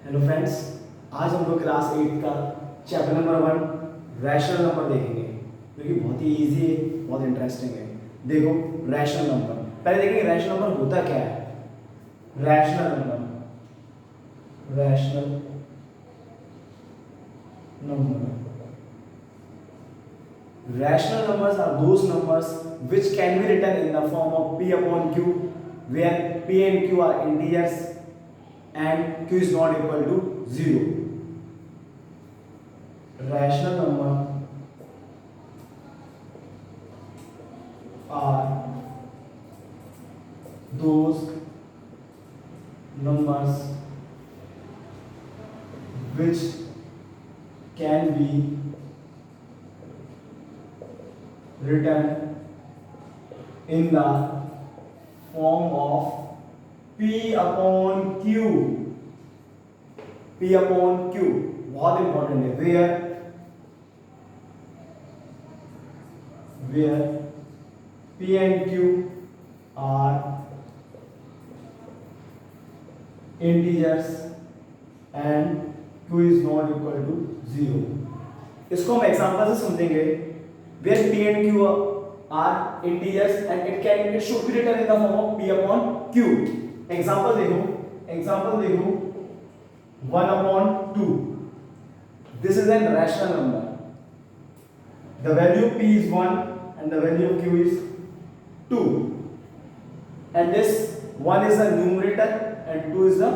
Hello friends, आज हम लोग क्लास 8 का चैप्टर नंबर 1 रैशनल नंबर देखेंगे जो कि बहुत ही इजी है, बहुत इंटरेस्टिंग है। देखो, रैशनल नंबर पहले देखेंगे। रैशनल नंबर होता क्या है? Rational number rational number Rational numbers are those numbers which can be written in the form of p upon q, where p and q are integers and q is not equal to 0. Rational number are those numbers which can be written in the form of p upon q. p upon q बहुत important है। where p and q are integers and q is not equal to 0. इसको हम example से समझेंगे। where p and q are integers and it should be written in the form of p upon q. Example देखो 1 upon 2. This is a rational number. The value of p is 1 and the value of q is 2. And this 1 is the numerator and 2 is the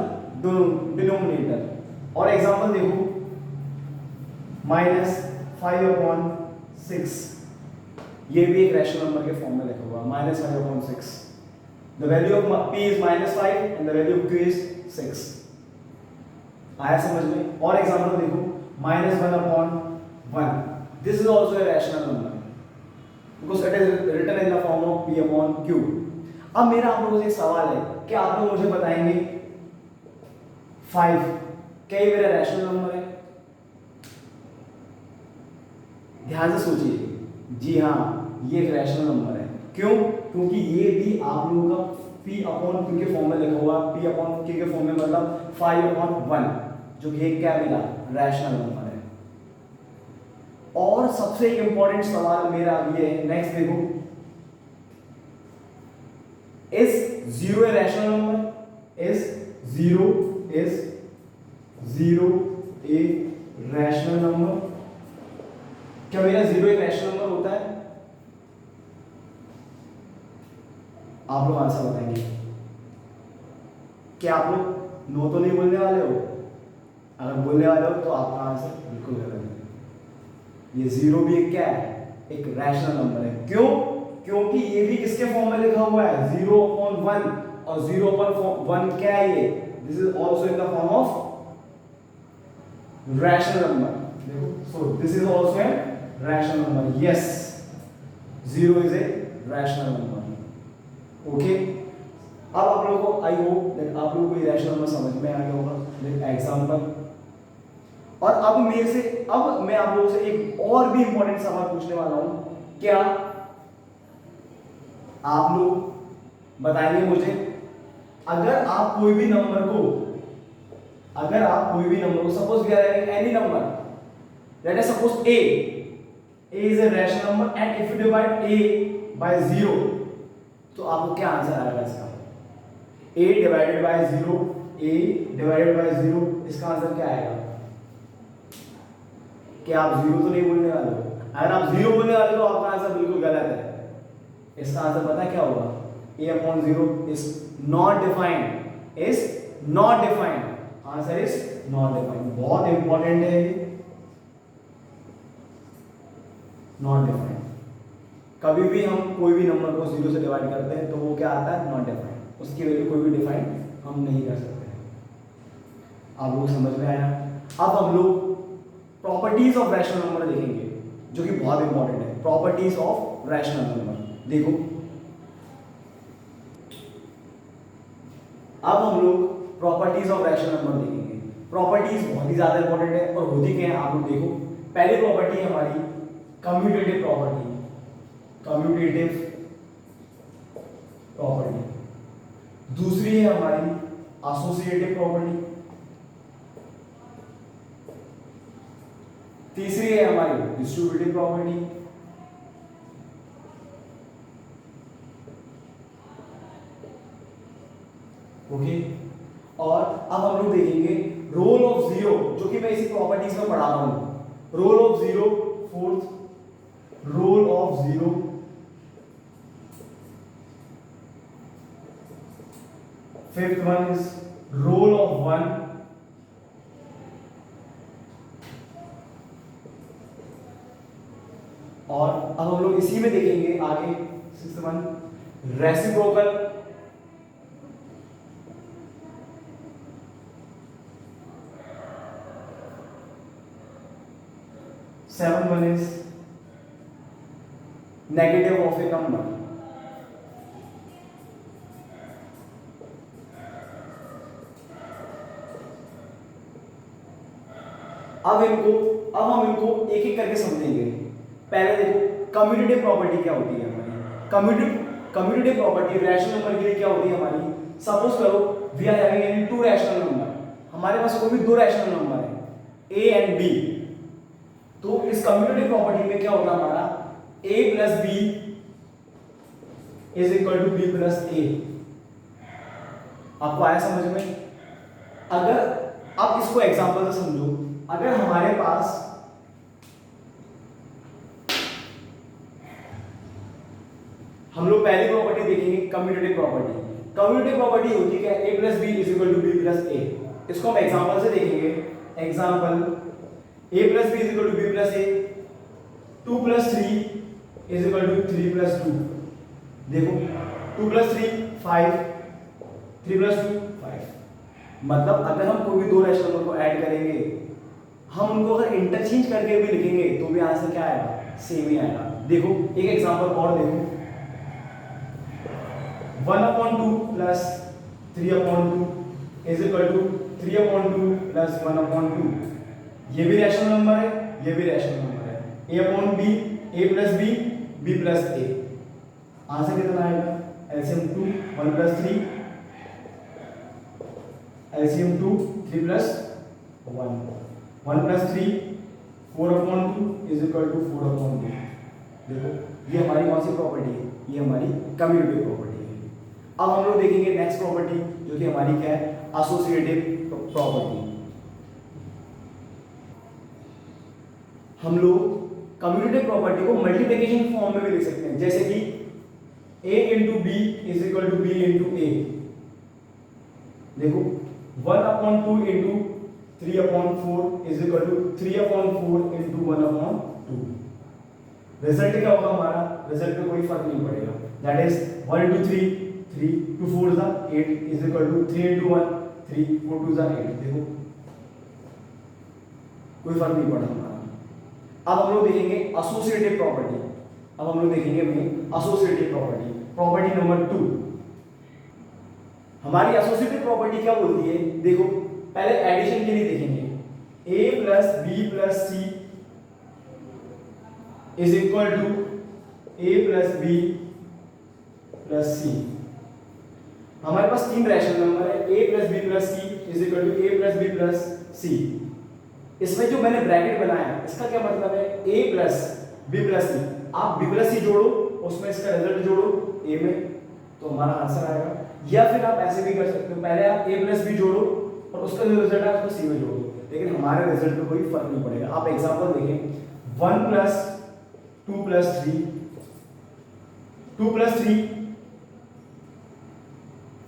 denominator. और example देखो -5 upon 6. ये भी एक rational number के form में लिखा हुआ है -5 upon 6. The value of p is -5 and the value of q is 6. आया समझ में? और एग्जांपल देखो -1 upon 1. This is also a rational number because it is written in the form of p upon q. अब मेरा आप लोगों से एक सवाल है कि आप लोग मुझे बताएंगे 5 क्या ये मेरा रैशनल नंबर है? ध्यान से सोचिए। जी हाँ, ये एक रैशनल नंबर है। क्यों? क्योंकि ये भी आप लोगों का p अपॉन q के फॉर्म में लिखा हुआ। p अपॉन q के फॉर्म में मतलब 5 अपॉन 1, जो कि एक क्या मिला? रैशनल नंबर है। और सबसे इंपॉर्टेंट सवाल मेरा ये है, नेक्स्ट देखो, is 0 A rational number? Is 0 A rational number? क्या मेरा 0 एक रैशनल नंबर होता है? आप लोग आंसर बताएंगे। क्या आप लोग नो तो नहीं बोलने वाले हो? अगर बोलने वाले हो तो आपका आंसर बिल्कुल गलत है। ये 0 भी एक क्या है? एक रैशनल नंबर है। क्यों? क्योंकि ये भी किसके फॉर्म में लिखा हुआ है? 0 upon 1, और 0 upon 1 क्या है ये? This is also in the form of rational number. देखो, so this is also a rational number. Yes, 0 is a rational number. Okay, अब आप लोगों को आई होप दैट आप लोगों को ये रैशनल नंबर समझ में आ गया होगा। एग्जांपल। और अब मैं आप लोगों से एक और भी इंपॉर्टेंट सवाल पूछने वाला हूं। क्या आप लोग बताएंगे मुझे, अगर आप कोई भी नंबर को suppose we are having any number, let us suppose a is a rational number and if you divide a by 0, तो आपको क्या आंसर आएगा इसका? a divided by 0, इसका आंसर क्या आएगा? क्या आप 0 तो नहीं बोलने वाले हो? अगर आप 0 बोलने वाले हो तो आपका आंसर बिल्कुल गलत है। इसका आंसर पता है क्या होगा? a upon 0 is not defined. Answer is not defined. बहुत इंपॉर्टेंट है ये, नॉट डिफाइंड। कभी भी हम कोई भी नंबर को 0 से डिवाइड करते हैं तो वो क्या आता है? Not defined. उसकी वैल्यू कोई भी डिफाइन हम नहीं कर सकते। आप लोग समझ में आया? अब हम लोग प्रॉपर्टीज ऑफ रैशनल नंबर देखेंगे जो कि बहुत इंपॉर्टेंट है। प्रॉपर्टीज ऑफ रैशनल नंबर देखो, अब हम लोग प्रॉपर्टीज ऑफ रैशनल नंबर देखेंगे। प्रॉपर्टीज बहुत ही ज्यादा इंपॉर्टेंट है और होती क्या है आप लोग देखो। पहली प्रॉपर्टी है हमारी कम्यूटेटिव प्रॉपर्टी। दूसरी है हमारी एसोसिएटिव प्रॉपर्टी। तीसरी है हमारी डिस्ट्रीब्यूटिव प्रॉपर्टी। ओके, और अब हम लोग देखेंगे रोल ऑफ जीरो, जो कि मैं इसी प्रॉपर्टीज में पढ़ा रहा हूं। Role of zero, fourth, role of zero, fifth one is role of one, और अब हम लोग इसी में देखेंगे आगे sixth one reciprocal, seventh one is negative of a number. अब हम इनको एक एक करके समझेंगे। पहले देखो कम्यूटेटिव प्रॉपर्टी क्या होती है हमारी। कम्यूटेटिव प्रॉपर्टी रैशनल नंबर के लिए क्या होती है हमारी। सपोज करो we are having any two rational number, हमारे पास कोई भी दो रैशनल नंबर है ए एंड बी, तो इस कम्यूटेटिव प्रॉपर्टी में क्या होगा हमारा a plus B is equal to B plus A. आपको आया समझ में। अगर आप इसको एग्जांपल से समझो, अगर हमारे पास हम लोग पहली प्रॉपर्टी देखेंगे कम्यूटेटिव प्रॉपर्टी। कम्यूटेटिव प्रॉपर्टी होती है a plus B is equal to B plus A. इसको हम एग्जांपल से देखेंगे। Example a plus B is equal to B plus A, 2 plus 3 is equal to 3 plus 2। देखो 2 प्लस 3 5, 3 प्लस 2 5। मतलब अगर हम कोई भी दो रैशनल नंबर को ऐड करेंगे, हम उनको अगर इंटरचेंज करके भी लिखेंगे तो भी आंसर क्या आएगा, सेम ही आएगा। देखो एक एग्जांपल और देखो, 1/2 plus 3/2 is equal to 3/2 plus 1/2। ये भी रैशनल नंबर है, ये भी रैशनल नंबर है। a/b, a plus b, b plus a। Answer कितना आएगा, LCM 2 1 plus 3, LCM 2 3 plus 1, 1 plus 3 4/2 is equal to 4/2। देखो ये हमारी कौन सी प्रॉपर्टी है, ये हमारी कम्यूटेटिव प्रॉपर्टी है। अब हम लोग देखेंगे नेक्स्ट प्रॉपर्टी, जो कि हमारी क्या है, एसोसिएटिव प्रॉपर्टी। हम लोग कम्यूटेटिव प्रॉपर्टी को मल्टीप्लिकेशन फॉर्म में भी लिख सकते हैं, जैसे कि a into B is equal to B into A. देखो 1/2 into 3/4 is equal to 3/4 into 1/2। Result क्या होगा हमारा, रिजल्ट में कोई फर्क नहीं पड़ेगा। That is 1 into 3 3, 2 4 is 8 is equal to 3 into 1 3, 4 2 is 8। देखो कोई फर्क नहीं पड़ा हमारा। अब हम लोग देखेंगे एसोसिएटिव प्रॉपर्टी। अब हम लोग देखेंगे एसोसिएटिव प्रॉपर्टी, प्रॉपर्टी नंबर 2। हमारी एसोसिएटिव प्रॉपर्टी क्या बोलती है, देखो पहले एडिशन के लिए देखेंगे। a plus B plus C is equal to a plus B plus C. हमारे पास तीन रैशनल नंबर है, a plus B plus C is equal to a plus B plus C. इसमें जो मैंने ब्रैकेट बनाया इसका क्या मतलब है, a प्लस बी प्लस सी। आप b प्लस सी जोड़ो, उसमें इसका रिजल्ट जोड़ो a में, तो हमारा आंसर आएगा। या फिर आप ऐसे भी कर सकते हो, पहले आप a प्लस बी जोड़ो और उसका जो रिजल्ट है उसको c में जोड़ो, लेकिन हमारे रिजल्ट में कोई फर्क नहीं पड़ेगा। आप एग्जांपल देखें, 1 plus 2 plus 3, 2 plus 3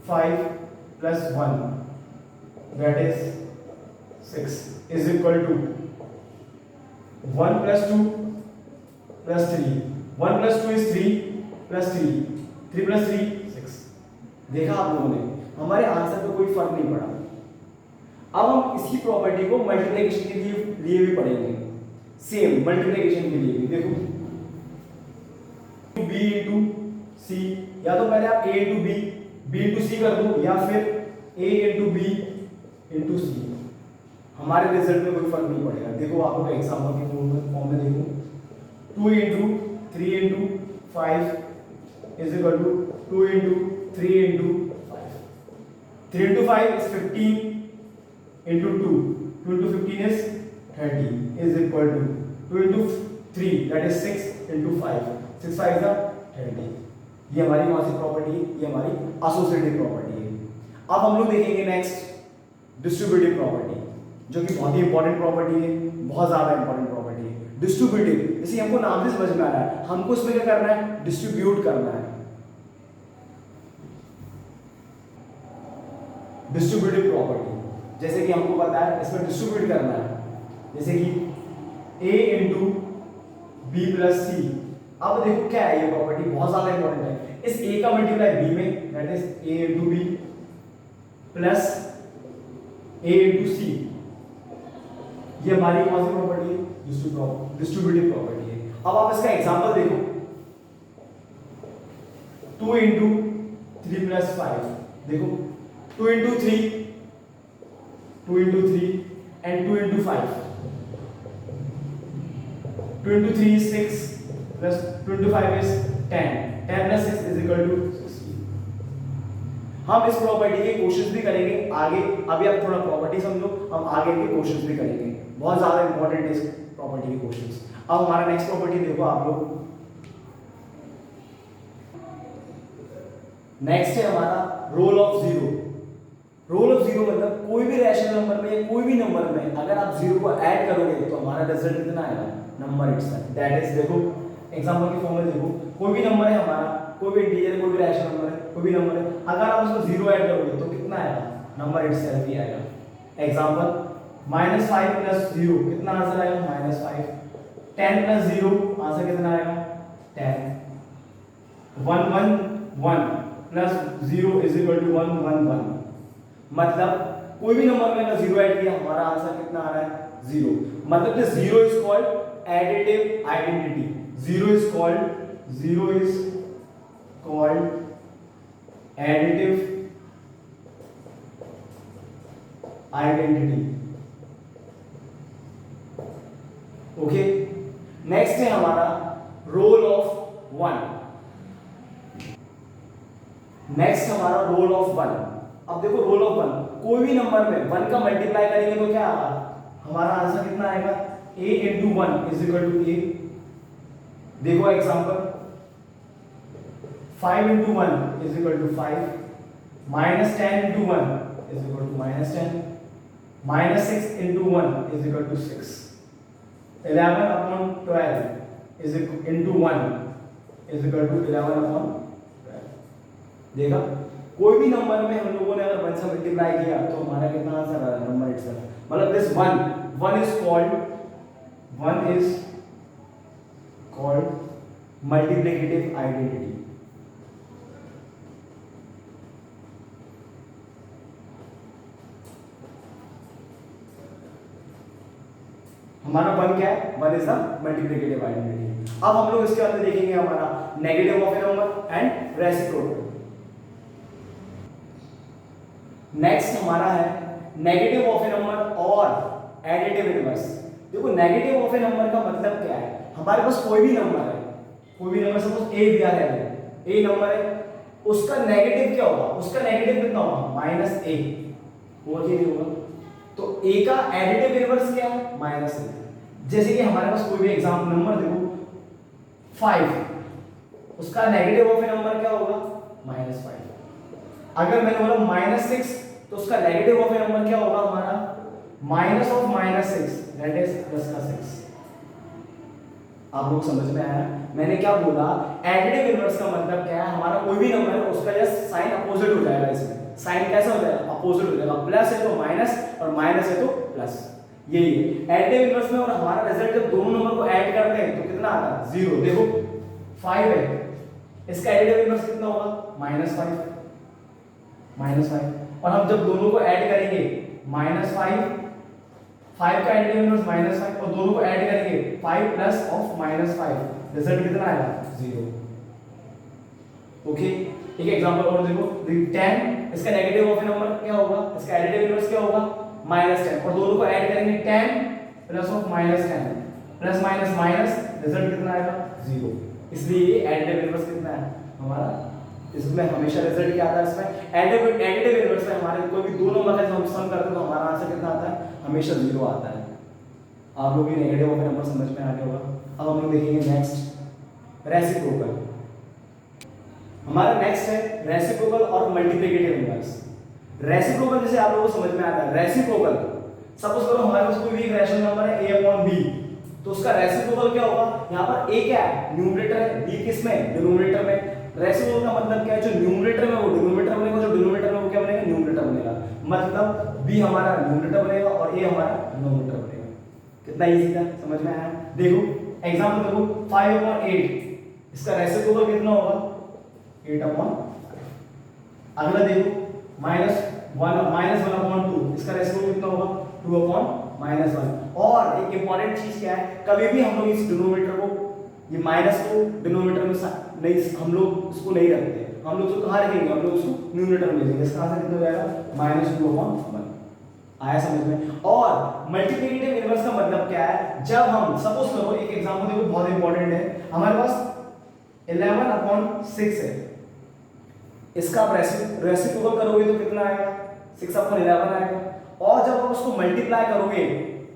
5 plus 1 that is 6 is equal to 1 plus 2 plus 3, 1 plus 2 is 3 plus 3, 3 plus 3 6। देखा आप लोगों ने, हमारे आंसर पे कोई फर्क नहीं पड़ा। अब हम इसी प्रॉपर्टी को मल्टीप्लिकेशन के लिए भी पढ़ेंगे, सेम मल्टीप्लिकेशन के लिए भी। देखो b इंटू सी, या तो पहले आप a into B, b into C कर दो, या फिर a into B into C. हमारे रिजल्ट में कोई फर्क नहीं पड़ेगा। देखो आप लोग एग्जांपल के फॉर्म में देखो, 2 into 3 into 5 is equal to 2 into 3 into 5। 3 into 5 is 15 into 2, 2 into 15 is 30 is equal to 2 into 3 that is 6 into 5 6 5 is 30। ये हमारी कौन सी प्रॉपर्टी है? ये हमारी एसोसिएटिव प्रॉपर्टी है। अब हम लोग देखेंगे नेक्स्ट डिस्ट्रीब्यूटिव प्रॉपर्टी, जो कि बहुत ही इंपॉर्टेंट प्रॉपर्टी है, बहुत ज्यादा इंपॉर्टेंट प्रॉपर्टी है। डिस्ट्रीब्यूटिव, जैसे हमको नाम से समझ में आ रहा है, हमको इसमें क्या करना है? डिस्ट्रीब्यूट करना है। डिस्ट्रीब्यूटिव प्रॉपर्टी, जैसे कि हमको पता है इसमें डिस्ट्रीब्यूट करना है, जैसे कि a इंटू बी प्लस सी। अब देखो क्या है ये प्रॉपर्टी, बहुत ज्यादा इंपॉर्टेंट है। इस a का मल्टीप्लाई b में, that is a into B plus a into C. ये हमारी कौन सी प्रॉपर्टी है? डिस्ट्रीब्यूटिव प्रॉपर्टी है। अब आप इसका एग्जांपल देखो, 2 इंटू 3 प्लस 5, देखो 2 into 3 and 2 into 5, 2 into 3 is 6 plus 2 into 5 is 10 plus 6 is equal to 60। हम इस प्रॉपर्टी के क्वेश्चंस भी करेंगे आगे, अभी आप थोड़ा प्रॉपर्टी समझो, हम आगे के क्वेश्चंस भी करेंगे, बहुत ज्यादा इंपॉर्टेंट है इस प्रॉपर्टी के क्वेश्चंस। अब हमारा नेक्स्ट प्रॉपर्टी देखो आप लोग, नेक्स्ट है हमारा role of zero. Role of zero मतलब कोई भी रैशनल नंबर में या कोई भी नंबर में अगर आप जीरो को ऐड करोगे तो हमारा रिजल्ट कितना आएगा? नंबर इटसेल्फ, दैट इज, देखो एग्जांपल की फॉर्म में देखो, कोई भी नंबर है हमारा, कोई भी इंटीजर, कोई भी रैशनल नंबर है, कोई भी नंबर है, अगर आप उसको जीरो ऐड करोगे तो कितना आएगा? नंबर इटसेल्फ ही आएगा। एग्जांपल -5 प्लस 0 कितना आंसर आएगा? -5। 10 प्लस 0 आंसर कितना आएगा? 10। 1 1 1 प्लस 0 इज इक्वल टू 1 1 1। मतलब कोई भी नंबर में अगर 0 ऐड किया हमारा आंसर कितना आ रहा है? 0। मतलब this 0 is called additive identity. 0 is called additive identity. Okay, next है हमारा रोल ऑफ 1। नेक्स्ट हमारा रोल ऑफ 1। अब देखो रोल ऑफ 1, कोई भी नंबर में 1 का मल्टीप्लाई करेंगे तो क्या आएगा? हमारा आंसर कितना आएगा? a into 1 is equal to a। देखो example, 5 into 1 is equal to 5, -10 into 1 is equal to -10, -6 into 1 is equal to 6, 11 upon 12 is into 1 is equal to 11 upon 12। देखा, कोई भी नंबर में हम लोगों ने अगर 1 से मल्टीप्लाई किया तो हमारा कितना आंसर आ रहा है? Number itself. मतलब this 1 is called multiplicative identity। हमारा 1 क्या है? 1 इज द मल्टीप्लिकेटिव आइडेंटिटी। अब हम लोग इसके अंदर देखेंगे हमारा negative of a number and reciprocal. Next हमारा है नेगेटिव ऑफ ए नंबर और एडिटिव इनवर्स। देखो नेगेटिव ऑफ ए नंबर का मतलब क्या है? हमारे पास कोई भी नंबर है, कोई भी नंबर सपोज a दिया है, a नंबर है, उसका नेगेटिव क्या होगा? उसका नेगेटिव कितना होगा? -a। और ये नहीं होगा तो a का एडिटिव इनवर्स क्या है? -a। जैसे कि हमारे पास कोई भी एग्जांपल नंबर देखो 5, उसका नेगेटिव ऑफ ए नंबर क्या होगा? -5। अगर मैंने बोला -6 तो उसका नेगेटिव ऑफ ए नंबर क्या होगा? हमारा -6 दैट इज +6। आप लोग समझ में आया मैंने क्या बोला? एडिटिव इनवर्स का मतलब क्या है? हमारा कोई भी नंबर है उसका जस्ट साइन अपोजिट हो जाएगा। इसमें साइन कैसा हो जाएगा? अपोजिट हो जाएगा। प्लस है तो माइनस और माइनस है तो प्लस, यही है एडिटिव इनवर्स में। और हमारा रिजल्ट जब दोनों नंबर को ऐड करते हैं तो कितना आता है? 0। देखो 5 है, इसका एडिटिव इनवर्स कितना होगा? -5। और हम जब दोनों को ऐड करेंगे -5 का एडिटिव इनवर्स -5 और दोनों को ऐड करेंगे 5 प्लस ऑफ -5, रिजल्ट कितना आएगा? 0। ओके, एक एग्जांपल और देखो 10, इसका नेगेटिव ऑफ ए नंबर क्या होगा? इसका एडिटिव इनवर्स क्या होगा? -10 और दोनों को ऐड करेंगे 10 plus of -10, plus minus minus, result कितना आएगा? 0। इसलिए ये एडिटिव इनवर्स कितना है हमारा? इसमें हमेशा रिजल्ट क्या आता है? इसमें एडिटिव इनवर्स में हमारे कोई भी दो नंबर का हम सम करते हैं तो हमारा आंसर कितना आता है? हमेशा 0 आता है। आप लोग भी नेगेटिव ऑफ नंबर समझ में आ गया होगा। अब हम लोग देखेंगे नेक्स्ट रेसिप्रोकल। हमारा नेक्स्ट है रेसिप्रोकल और मल्टीप्लिकेटिव इनवर्स। रेसिप्रोकल जैसे आप लोगों को समझ में आता है, रेसिप्रोकल सपोज करो हमारे पास कोई भी एक रैशनल नंबर है a अपॉन b, तो उसका रेसिप्रोकल क्या होगा? यहाँ पर a क्या है? न्यूमरेटर है, b किस में? डिनोमिनेटर में। रेसिप्रोकल का मतलब क्या है? जो न्यूमरेटर में वो डिनोमिनेटर बनेगा, जो डिनोमिनेटर में वो क्या बनेगा? न्यूमरेटर बनेगा। मतलब b हमारा न्यूमरेटर बनेगा और a हमारा डिनोमिनेटर बनेगा। कितना इजी था, समझ में आया? देखो एग्जांपल देखो 5 अपॉन 8, इसका रेसिप्रोकल कितना होगा? 8 अपॉन। अगला देखो -1 अपॉन 2, इसका रेसिप्रोकल कितना होगा? 2 अपॉन -1। और एक इंपॉर्टेंट चीज क्या है, कभी भी हम लोग इस डिनोमिनेटर को, ये माइनस को डिनोमिनेटर में नहीं, हम लोग इसको नहीं रखते, हम लोग इसको कहाँ रखेंगे? हम लोग इसको न्यूमरेटर में रखेंगे। इसका आंसर कितना हो जाएगा? -2 अपॉन 1। आया समझ में? और मल्टीप्लिकेटिव इनवर्स का मतलब क्या है? जब हम सपोज करो, एक एग्जांपल देखो बहुत इंपॉर्टेंट है, हमारे पास 11 अपॉन 6 है, इसका आप रेसिप्रोकल करोगे तो कितना आएगा? 6 अपॉन 11 आएगा। और जब आप उसको मल्टीप्लाई करोगे,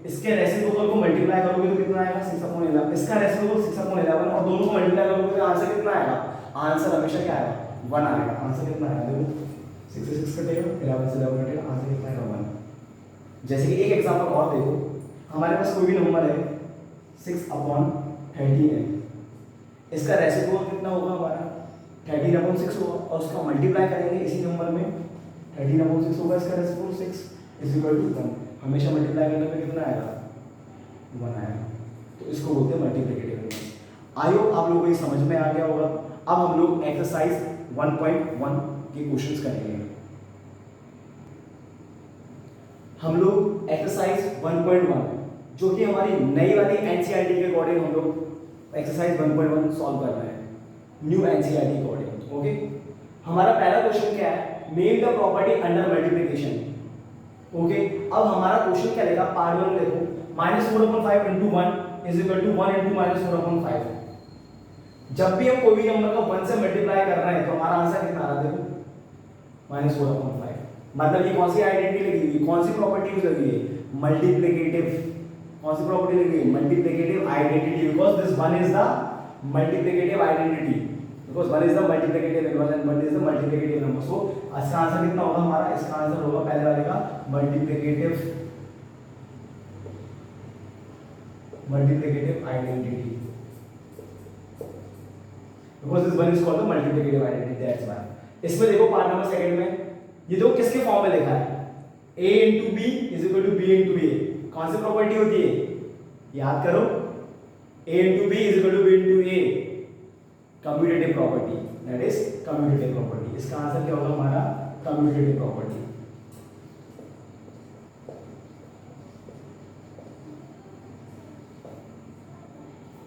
इसके रेसिप्रोकल को मल्टीप्लाई करोगे तो कितना आएगा? 6 अपॉन 11। इसका रेसिप्रोकल 6 अपॉन 11 और दोनों को मल्टीप्लाई करोगे तो आंसर कितना आएगा? आंसर हमेशा क्या आएगा? 1 आएगा। आंसर कितना आएगा? देखो 6 से 6 कटेगा, 11 से 11 कटेगा, आंसर कितना आएगा? 1। जैसे कि एक एग्जांपल और देखो, हमारे पास कोई भी नंबर है 6 अपॉन 13 है, इसका रेसिप्रोकल कितना होगा? हमारा 13 अपॉन 6 होगा और उसका मल्टीप्लाई करेंगे इसी नंबर में, 13 अपॉन 6 होगा, इसका रेसिप्रोकल 6 इज इक्वल टू 1। हमेशा मल्टीप्लाई करने पे कितना आएगा? 1 आएगा। तो इसको बोलते हैं मल्टीप्लिकेटिव इनवर्स। आई होप आप लोगों को ये समझ में आ गया होगा। अब हम लोग एक्सरसाइज 1.1 के क्वेश्चंस करेंगे। हम लोग एक्सरसाइज 1.1 जो कि हमारी नई वाली एनसीईआरटी के अकॉर्डिंग हम लोग एक्सरसाइज 1.1 सॉल्व कर रहे हैं, न्यू एनसीईआरटी के अकॉर्डिंग। ओके, हमारा पहला क्वेश्चन क्या है? Name the property under multiplication. Okay, अब हमारा क्वेश्चन क्या लेगा? पार्ट 1 देखो, -4/5 × 1 इज इक्वल टू 1 × -4/5। जब भी हम कोई भी नंबर का 1 से मल्टीप्लाई कर रहे हैं तो हमारा आंसर कितना आ रहा है? देखो -4/5। मतलब ये कौन सी आइडेंटिटी लगी हुई है? कौन सी प्रॉपर्टी यूज लगी है? मल्टीप्लिकेटिव। कौन सी प्रॉपर्टी लगी है? Multiplicative identity, because this one is the multiplicative identity, because one is the multiplicative inverse and one is the multiplicative number. So इसका आंसर कितना होगा हमारा? इसका आंसर होगा पहले वाले का multiplicative identity, because this one is called the multiplicative identity, that's why. इसमें देखो पार्ट नंबर सेकंड में ये देखो किसके फॉर्म में लिखा है? a into b is equal to b into a। कौन सी प्रॉपर्टी होती है? याद करो, a into b is equal to b into a, commutative property, that is commutative property. इसका आंसर क्या होगा हमारा? Commutative property.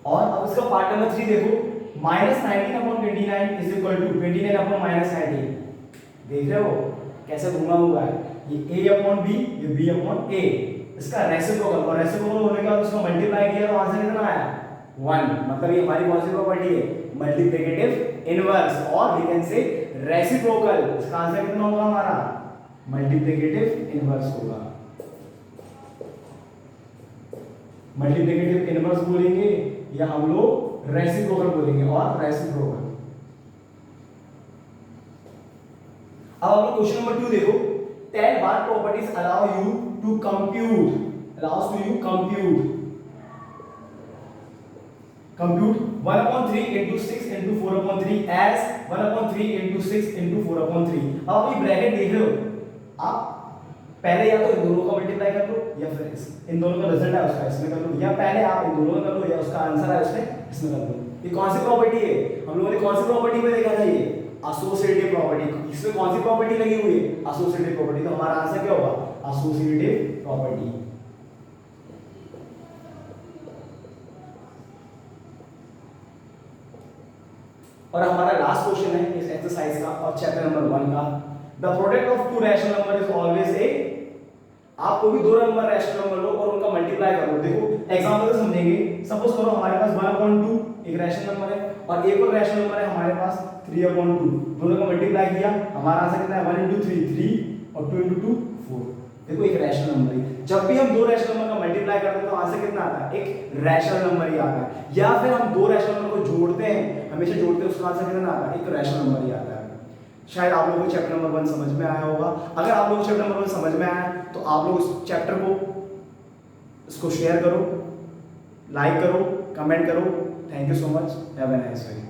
और अब इसका पार्ट नंबर 3 देखो, -19 upon 29 is equal to 29 upon -19। देख रहे हो कैसे घुमा हुआ है? ये a अपॉन b, ये b अपॉन a, इसका रेसिप्रोकल, और रेसिप्रोकल होने के बाद उसको मल्टीप्लाई किया तो आंसर कितना आया? 1। मतलब ये हमारी कौन सी प्रॉपर्टी है? मल्टीप्लिकेटिव इनवर्स, और वी कैन से रेसिप्रोकल। इसका आंसर कितना होगा हमारा? मल्टीप्लिकेटिव इनवर्स होगा। मल्टीप्लिकेटिव इनवर्स बोलेंगे या हम लोग रेसिप्रोकल बोलेंगे, और रेसिप्रोकल। अब हम लोग क्वेश्चन नंबर 2 देखो, 10 what properties allow you to compute, allows to you compute 1/3 into 6 into 4/3 as 1/3 into 6 into 4/3। अब आप ये ब्रैकेट देख रहे हो, आप पहले या तो इन दोनों का मल्टीप्लाई कर लो, या फिर इन दोनों का रिजल्ट है उसका इसमें कर लो, या पहले आप इन दोनों का कर लो या उसका आंसर है उसमें इसमें कर लो। ये कौन सी प्रॉपर्टी है? हम लोगों ने कौन सी प्रॉपर्टी में देखा था? ये एसोसिएटिव प्रॉपर्टी। इसमें कौन सी प्रॉपर्टी लगी हुई है? Associative property. तो हमारा आंसर क्या होगा? Associative property. और हमारा लास्ट क्वेश्चन है इस एक्सरसाइज का और चैप्टर नंबर 1 का, the product of to rational number is always a. आप कोई भी दो नंबर रैशनल नंबर लो और उनका मल्टीप्लाई करो। देखो एग्जांपल से समझेंगे, सपोज करो हमारे पास 1/2 एक रैशनल नंबर है और एक और रैशनल नंबर है हमारे पास 3/2, दोनों का मल्टीप्लाई किया, हमारा आंसर कितना है? 1 × 3 3 और 2 × 2 4। देखो एक रैशनल नंबर है, जब भी हम दो रैशनल नंबर का मल्टीप्लाई करते हैं तो आंसर कितना आता है, एक रैशनल नंबर ही आता है। या फिर हम दो रैशनल नंबर को जोड़ते हैं, हमेशा जोड़ते हैं, उसका आंसर कितना आता है, एक रैशनल नंबर ही आता है। शायद आप लोगों को चैप्टर नंबर 1 समझ में आया होगा। अगर आप लोगों को चैप्टर नंबर 1 समझ में आया तो आप लोग इस चैप्टर को इसको शेयर करो, लाइक करो, कमेंट करो। Thank you so much, have a nice day.